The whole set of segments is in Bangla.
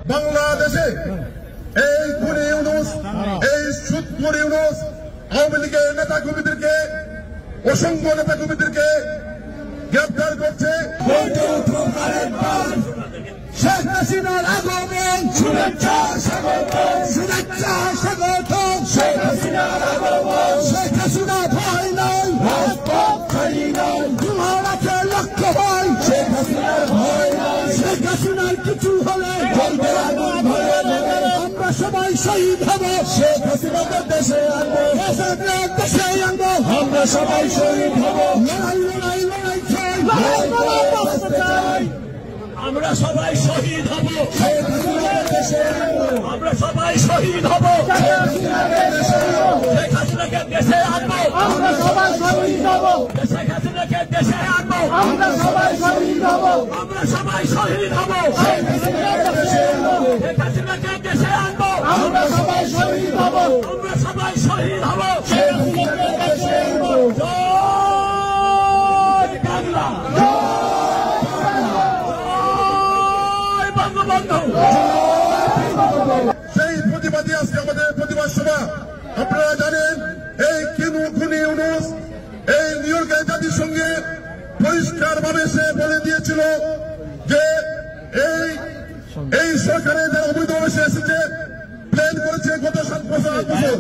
বাংলাদেশে এই খুনি ইউনূস, এই সুদখোর ইউনূস আওয়ামী লীগের নেতা কর্মীদেরকে, অসংখ্য নেতা কর্মীদেরকে গ্রেপ্তার করছে। শেখ হাসিনার আগমন, শুভেচ্ছা স্বাগতম, শুভেচ্ছা স্বাগতম। শেখ হাসিনার আগমন, শেখ হাসিনা ভয় নাই, রাজপথ ছাড়ি নাই, তোমারাকে লক্ষ্য হয়। শেখ হাসিনার ভয় নাই, শেখ হাসিনার কিছু হলে বলবে আগুন ধরে নেবে। আমরা সবাই শহীদ হব, শেখ হাসিনাকে দেশে আনবো, দেশে আনবো। আমরা সবাই শহীদ হব, লড়াই লড়াই লড়াই চাই, লড়াই লড়াই চাই। আমরা সবাই শহীদ হব, আমরা সবাই শহীদ হব, শেখ হাসিনাকে দেশে আনবো, আমরা সবাই শহীদ হব, শেখ হাসিনাকে দেশে আনবো, আমরা সবাই শহীদ হব, আমরা সবাই শহীদ হব, শেখ হাসিনাকে দেশে আনবো, আমরা সবাই শহীদ হব, আমরা সবাই শহীদ হব, শেখ হাসিনাকে দেশে আনবো। জয় বাংলা, সেই প্রতিবাদী আজকে আমাদের প্রতিবাদ সভা। আপনারা জানেন এই খুনি ইউনূস এই নিউ ইয়র্কের জাতিসংঘে পরিষ্কার ভাবে সে বলে দিয়েছিল যে এই সরকারের যারা অবৈধভাবে এসেছে, প্ল্যান করেছে গত 7 বছর, 8 বছর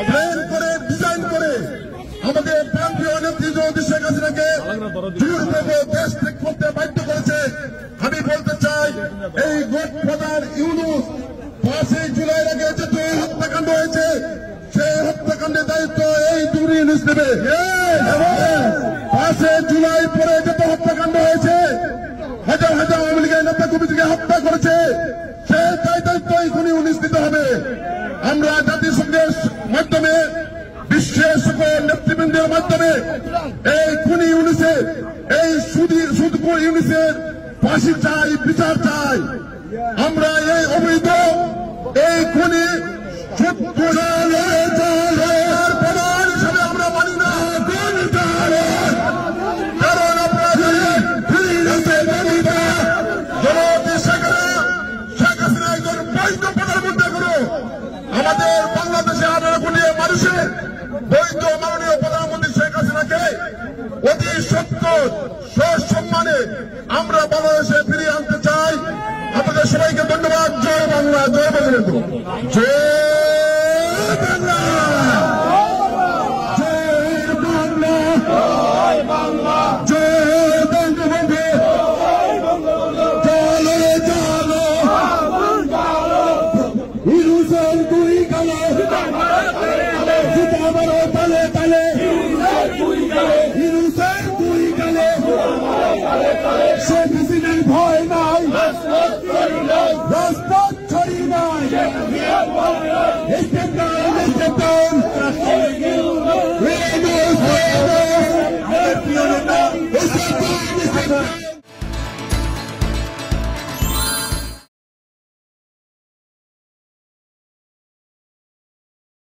প্ল্যান করে ডিজাইন করে আমাদের প্রান্তীয় নেত্রী শেখ হাসিনাকে দেশ ত্যাগ করতে বাধ্য করেছে। আমি বলতে চাই এই গডফাদার ইউনূস 5 জুলাইয়ের আগে যে হত্যাকাণ্ড হয়েছে, সেই হত্যাকাণ্ডের দায়িত্ব এই দুই ইউনূস নেবে। 5 জুলাই পরে যত হত্যাকাণ্ড হয়েছে, হাজার হাজার আওয়ামী লীগের নেতা কর্মীদেরকে হত্যা করেছে, সেই দায়িত্ব এই খুনি ইউনূস নিতে হবে। আমরা জাতিসংঘের মাধ্যমে, বিশ্বের সকল নেতৃবৃন্দের মাধ্যমে এই খুনি ইউনূসের, এই সুদখোর ইউনূসের ফাঁসি চাই, বিচার চাই। আমরা এই অবৈধ এই খুনি প্রমাণ হিসাবে আমরা মানি না, কারণ আপনারা শেখ হাসিনা একজন বৈধ প্রধানমন্ত্রী করো। আমাদের বাংলাদেশে 18 কোটি মানুষের বৈধ মাননীয় প্রধানমন্ত্রী শেখ হাসিনাকে অতি সত্তর সসম্মানে আমরা বাংলাদেশে ফিরিয়ে আনতে চাই। আপনাদের সবাইকে ধন্যবাদ। জয় বাংলা, জয় বঙ্গবন্ধু, জয় বাংলা, জয় বাংলা, জয় বাংলা, জয় বঙ্গবন্ধু, চলো চলো ইউনূসের দুই গালে, সীতামারো তালে তালে, ইউনূসের দুই গালে, শেখ হাসিনার ভয় নাই, রাজপথ ছড়ি নাই।